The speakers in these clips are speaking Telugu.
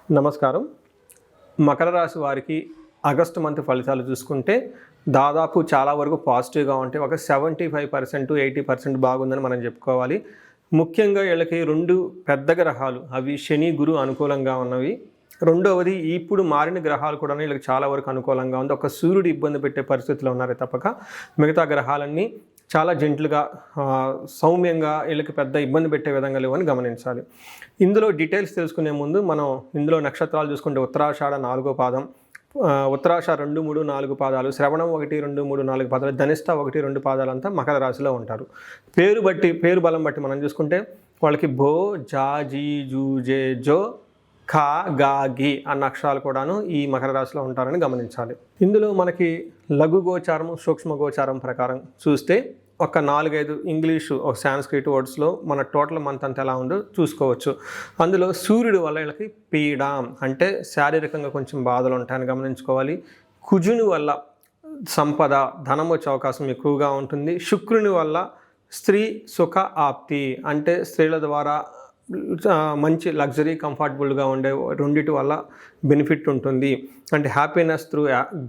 నమస్కారం. మకర రాశి వారికి ఆగస్టు మంత్ ఫలితాలు చూసుకుంటే దాదాపు చాలా వరకు పాజిటివ్గా ఉంటాయి. ఒక 75% 80% బాగుందని మనం చెప్పుకోవాలి. ముఖ్యంగా వీళ్ళకి 2 పెద్ద గ్రహాలు అవి శని, గురు అనుకూలంగా ఉన్నవి. రెండవది ఇప్పుడు మారిన గ్రహాలు కూడా వీళ్ళకి చాలా వరకు అనుకూలంగా ఉంది. ఒక సూర్యుడు ఇబ్బంది పెట్టే పరిస్థితిలో ఉన్నారే తప్పక మిగతా గ్రహాలన్నీ చాలా జెంట్లుగా సౌమ్యంగా వీళ్ళకి పెద్ద ఇబ్బంది పెట్టే విధంగా లేవని గమనించాలి. ఇందులో డీటెయిల్స్ తెలుసుకునే ముందు మనం ఇందులో నక్షత్రాలు చూసుకుంటే ఉత్తరాషాఢ 4వ పాదం, ఉత్తరాషాఢ 2, 3, 4 పాదాలు, శ్రవణం 1, 2, 3, 4 పాదాలు, ధనిష్ట 1, 2 పాదాలంతా మకర రాశిలో ఉంటారు. పేరు బలం బట్టి మనం చూసుకుంటే వాళ్ళకి భో, జా, జీ, జూ, జే, జో, ఖా, గా, గి అన్న అక్షరాలు కూడాను ఈ మకర రాశిలో ఉంటారని గమనించాలి. ఇందులో మనకి లఘు గోచారం, సూక్ష్మ గోచారం ప్రకారం చూస్తే ఒక 4-5 ఇంగ్లీషు ఒక సాంస్క్రిట్ వర్డ్స్లో మన టోటల్ మంత్ అంతా ఎలా ఉందో చూసుకోవచ్చు. అందులో సూర్యుడి వల్ల వీళ్ళకి పీడ అంటే శారీరకంగా కొంచెం బాధలు ఉంటాయని గమనించుకోవాలి. కుజుని వల్ల సంపద, ధనం వచ్చే అవకాశం ఎక్కువగా ఉంటుంది. శుక్రుని వల్ల స్త్రీ సుఖ ఆప్తి అంటే స్త్రీల ద్వారా మంచి లగ్జరీ కంఫర్టబుల్గా ఉండే రెండిటి వల్ల బెనిఫిట్ ఉంటుంది. అంటే happiness through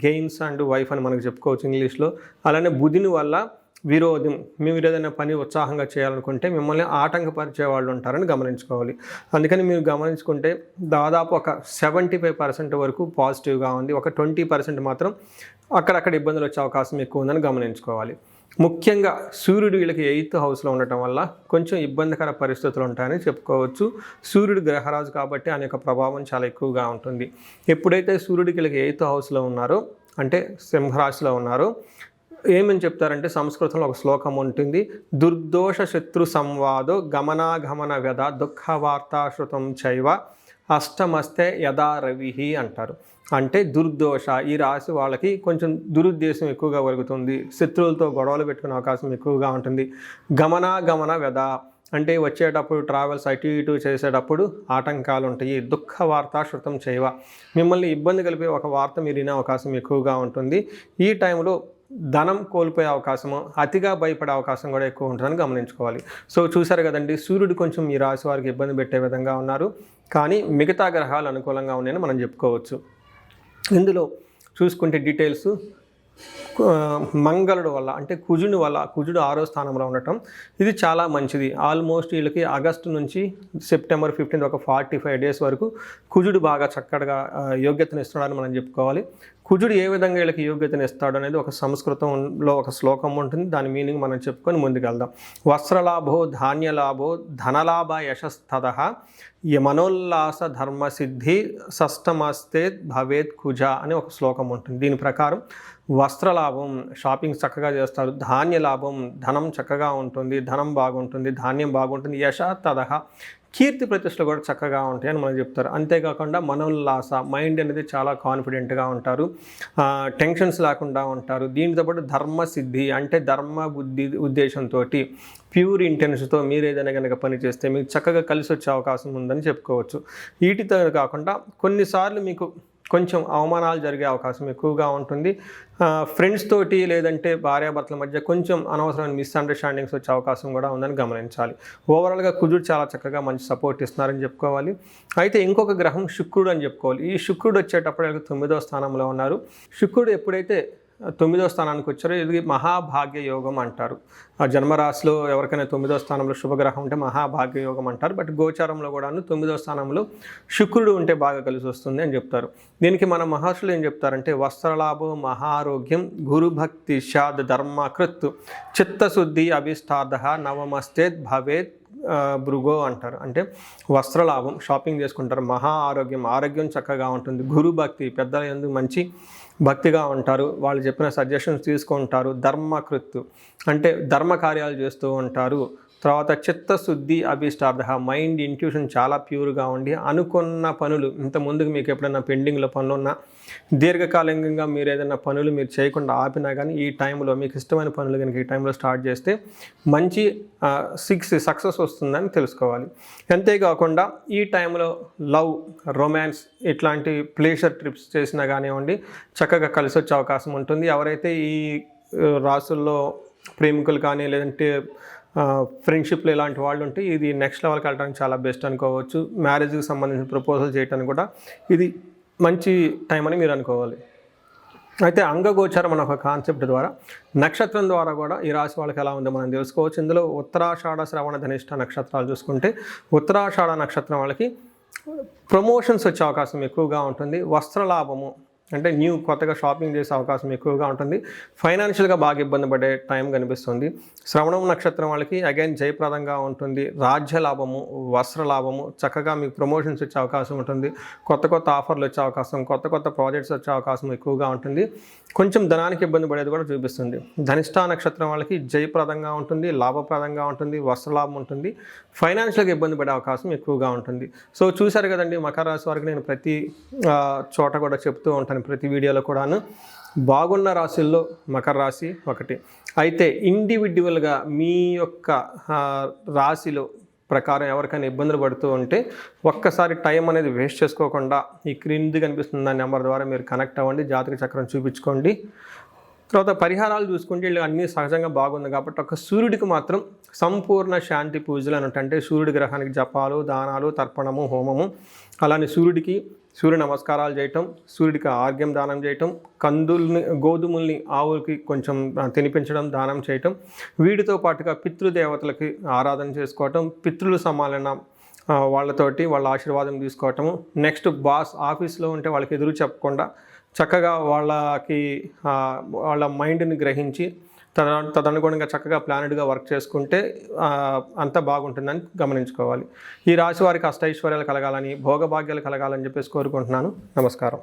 gains and wife అని మనకు చెప్పుకోవచ్చు ఇంగ్లీష్లో. అలానే బుధుని వల్ల విరోధం, మీరు ఏదైనా పని ఉత్సాహంగా చేయాలనుకుంటే మిమ్మల్ని ఆటంకపరిచే వాళ్ళు ఉంటారని గమనించుకోవాలి. అందుకని మీరు గమనించుకుంటే దాదాపు ఒక 75% వరకు పాజిటివ్గా ఉంది. ఒక 20% మాత్రం అక్కడక్కడ ఇబ్బందులు వచ్చే అవకాశం ఎక్కువ ఉందని గమనించుకోవాలి. ముఖ్యంగా సూర్యుడు వీళ్ళకి 8th హౌస్లో ఉండటం వల్ల కొంచెం ఇబ్బందికర పరిస్థితులు ఉంటాయని చెప్పుకోవచ్చు. సూర్యుడు గ్రహరాజు కాబట్టి ఆయన యొక్క ప్రభావం చాలా ఎక్కువగా ఉంటుంది. ఎప్పుడైతే సూర్యుడికి వీళ్ళకి 8th హౌస్లో ఉన్నారో అంటే సింహరాశిలో ఉన్నారో ఏమని చెప్తారంటే సంస్కృతంలో ఒక శ్లోకం ఉంటుంది. దుర్దోష శత్రు సంవాదో గమనాగమన వ్యధ దుఃఖవార్తాశ్రుతం చైవ అష్టమస్తే యథా రవి అంటారు. అంటే దుర్దోష, ఈ రాశి వాళ్ళకి కొంచెం దురుద్దేశం ఎక్కువగా కలుగుతుంది. శత్రువులతో గొడవలు పెట్టుకునే అవకాశం ఎక్కువగా ఉంటుంది. గమనాగమన వ్యధ అంటే వచ్చేటప్పుడు ట్రావెల్స్ అటు ఇటు చేసేటప్పుడు ఆటంకాలు ఉంటాయి. దుఃఖ వార్త శృతం చేయవ, మిమ్మల్ని ఇబ్బంది కలిపే ఒక వార్త మీరు వినే అవకాశం ఎక్కువగా ఉంటుంది. ఈ టైంలో ధనం కోల్పోయే అవకాశము, అతిగా భయపడే అవకాశం కూడా ఎక్కువ ఉంటుందని గమనించుకోవాలి. సో చూసారు కదండి, సూర్యుడు కొంచెం ఈ రాశి వారికి ఇబ్బంది పెట్టే విధంగా ఉన్నారు, కానీ మిగతా గ్రహాలు అనుకూలంగా ఉన్నాయని మనం చెప్పుకోవచ్చు. ఇందులో చూసుకుంటే డీటెయిల్స్ మంగళుడు వల్ల అంటే కుజుని వల్ల, కుజుడు 6వ స్థానంలో ఉండటం ఇది చాలా మంచిది. ఆల్మోస్ట్ వీళ్ళకి ఆగస్టు నుంచి సెప్టెంబర్ 15 ఒక 45 డేస్ వరకు కుజుడు బాగా చక్కగా యోగ్యతను ఇస్తున్నాడని మనం చెప్పుకోవాలి. కుజుడు ఏ విధంగా వీళ్ళకి యోగ్యతను ఇస్తాడు అనేది ఒక సంస్కృతంలో ఒక శ్లోకం ఉంటుంది. దాని మీనింగ్ మనం చెప్పుకొని ముందుకెళ్దాం. వస్త్రలాభో ధాన్యలాభో ధనలాభ యశస్తద మనోల్లాస ధర్మసిద్ధి షష్టమస్తే భవేత్ కుజ అని ఒక శ్లోకం ఉంటుంది. దీని ప్రకారం వస్త్రలాభం, షాపింగ్ చక్కగా చేస్తారు. ధాన్యలాభం, ధనం చక్కగా ఉంటుంది, ధనం బాగుంటుంది, ధాన్యం బాగుంటుంది. యశ తదహ, కీర్తి ప్రతిష్టలు కూడా చక్కగా ఉంటాయి అని మనం చెప్తారు. అంతేకాకుండా మనోల్లాస, మైండ్ అనేది చాలా కాన్ఫిడెంట్గా ఉంటారు, టెన్షన్స్ లేకుండా ఉంటారు. దీనితో పాటు ధర్మసిద్ధి అంటే ధర్మ బుద్ధి ఉద్దేశంతో ప్యూర్ ఇంటెన్షన్తో మీరు ఏదైనా కనుక పని చేస్తే మీకు చక్కగా కలిసి వచ్చే అవకాశం ఉందని చెప్పుకోవచ్చు. వీటితో కాకుండా కొన్నిసార్లు మీకు కొంచెం అవమానాలు జరిగే అవకాశం ఎక్కువగా ఉంటుంది. ఫ్రెండ్స్ తోటి లేదంటే భార్యాభర్తల మధ్య కొంచెం అనవసరమైన మిస్అండర్స్టాండింగ్స్ వచ్చే అవకాశం కూడా ఉందని గమనించాలి. ఓవరాల్గా కుజుడు చాలా చక్కగా మంచి సపోర్ట్ ఇస్తున్నారని చెప్పుకోవాలి. అయితే ఇంకొక గ్రహం శుక్రుడు అని చెప్పుకోవాలి. ఈ శుక్రుడు వచ్చేటప్పుడు 9వ స్థానంలో ఉన్నారు. శుక్రుడు ఎప్పుడైతే 9వ స్థానానికి వచ్చారో ఇది మహాభాగ్య యోగం అంటారు. ఆ జన్మరాశిలో ఎవరికైనా 9వ స్థానంలో శుభగ్రహం ఉంటే మహాభాగ్య యోగం అంటారు. బట్ గోచారంలో కూడాను 9వ స్థానంలో శుక్రుడు ఉంటే బాగా కలిసి వస్తుంది అని చెప్తారు. దీనికి మన మహర్షులు ఏం చెప్తారంటే వస్త్రలాభో మహారోగ్యం గురుభక్తి షాద్ ధర్మకృత్ చిత్తశుద్ధి అభిష్టార్థ నవమస్తేత్ భవేత్ భృగో అంటారు. అంటే వస్త్రలాభం, షాపింగ్ చేసుకుంటారు, మహా ఆరోగ్యం చక్కగా ఉంటుంది, గురుభక్తి పెద్దల యందు మంచి భక్తిగా ఉంటారు, వాళ్ళు చెప్పిన సజెషన్స్ తీసుకుంటారు, ధర్మకృత్ అంటే ధర్మ కార్యాలు చేస్తూ ఉంటారు. తర్వాత చిత్తశుద్ధి అభిష్టార్థ, మైండ్ ఇంట్యూషన్ చాలా ప్యూర్గా ఉండి అనుకున్న పనులు, ఇంత ముందుకు మీకు ఎప్పుడైనా పెండింగ్లో పనులు ఉన్నా, దీర్ఘకాలికంగా మీరు ఏదైనా పనులు మీరు చేయకుండా ఆపినా కానీ ఈ టైంలో మీకు ఇష్టమైన పనులు కనుక ఈ టైంలో స్టార్ట్ చేస్తే మంచి సక్సెస్ వస్తుందని తెలుసుకోవాలి. అంతేకాకుండా ఈ టైంలో లవ్, రొమాన్స్ ఇట్లాంటి ప్లేజర్ ట్రిప్స్ చేసినా కానివ్వండి చక్కగా కలిసి వచ్చే అవకాశం ఉంటుంది. ఎవరైతే ఈ రాసుల్లో ప్రేమికులు కానీ లేదంటే ఫ్రెండ్షిప్లో ఇలాంటి వాళ్ళు ఉంటే ఇది నెక్స్ట్ లెవెల్కి వెళ్ళడానికి చాలా బెస్ట్ అనుకోవచ్చు. మ్యారేజ్కి సంబంధించిన ప్రపోజల్ చేయడానికి కూడా ఇది మంచి టైం అని మీరు అనుకోవాలి. అయితే అంగగోచరం అనే ఒక కాన్సెప్ట్ ద్వారా నక్షత్రం ద్వారా కూడా ఈ రాశి వాళ్ళకి ఎలా ఉందో మనం తెలుసుకోవచ్చు. ఇందులో ఉత్తరాషాఢ, శ్రవణ, ధనిష్ట నక్షత్రాలు చూసుకుంటే ఉత్తరాషాఢ నక్షత్రం వాళ్ళకి ప్రమోషన్స్ వచ్చే అవకాశం ఎక్కువగా ఉంటుంది. వస్త్రలాభము అంటే కొత్తగా షాపింగ్ చేసే అవకాశం ఎక్కువగా ఉంటుంది. ఫైనాన్షియల్గా బాగా ఇబ్బంది పడే టైం కనిపిస్తుంది. శ్రవణం నక్షత్రం వాళ్ళకి అగైన్ జయప్రదంగా ఉంటుంది. రాజ్య లాభము, వస్త్ర లాభము, చక్కగా మీకు ప్రమోషన్స్ వచ్చే అవకాశం ఉంటుంది. కొత్త ఆఫర్లు వచ్చే అవకాశం, కొత్త ప్రాజెక్ట్స్ వచ్చే అవకాశం ఎక్కువగా ఉంటుంది. కొంచెం ధనానికి ఇబ్బంది పడేది కూడా చూపిస్తుంది. ధనిష్ట నక్షత్రం వాళ్ళకి జయప్రదంగా ఉంటుంది, లాభప్రదంగా ఉంటుంది, వస్త్రలాభం ఉంటుంది. ఫైనాన్షియల్గా ఇబ్బంది పడే అవకాశం ఎక్కువగా ఉంటుంది. సో చూశారు కదండి, మకర రాశి వారికి నేను ప్రతి చోట కూడా చెప్తూ ఉంటాను, ప్రతి వీడియోలో కూడాను. బాగున్న రాశుల్లో మకర రాశి ఒకటి. అయితే ఇండివిడ్యువల్గా మీ యొక్క రాశిలో ప్రకారం ఎవరికైనా ఇబ్బందులు పడుతూ ఉంటే ఒక్కసారి టైం అనేది వేస్ట్ చేసుకోకుండా ఈ క్రింది కనిపిస్తున్న నెంబర్ ద్వారా మీరు కనెక్ట్ అవ్వండి, జాతక చక్రం చూపించుకోండి. తర్వాత పరిహారాలు చూసుకుంటే వీళ్ళు అన్నీ సహజంగా బాగుంది కాబట్టి ఒక సూర్యుడికి మాత్రం సంపూర్ణ శాంతి పూజలు అని అంటే సూర్యుడి గ్రహానికి జపాలు, దానాలు, తర్పణము, హోమము, అలానే సూర్య నమస్కారాలు చేయటం, సూర్యుడికి ఆర్ఘ్యం దానం చేయటం, గోధుమల్ని ఆవులకి కొంచెం తినిపించడం, దానం చేయటం, వీటితో పాటుగా పితృదేవతలకి ఆరాధన చేసుకోవటం, పితృల సమాలన వాళ్ళతోటి వాళ్ళ ఆశీర్వాదం తీసుకోవటము. నెక్స్ట్ ఆఫీస్లో ఉంటే వాళ్ళకి ఎదురు చెప్పకుండా చక్కగా వాళ్ళ మైండ్ని గ్రహించి తదనుగుణంగా చక్కగా ప్లానెడ్గా వర్క్ చేసుకుంటే అంతా బాగుంటుందని గమనించుకోవాలి. ఈ రాశి వారికి అష్టైశ్వర్యాలు కలగాలని, భోగభాగ్యాలు కలగాలని చెప్పేసి కోరుకుంటున్నాను. నమస్కారం.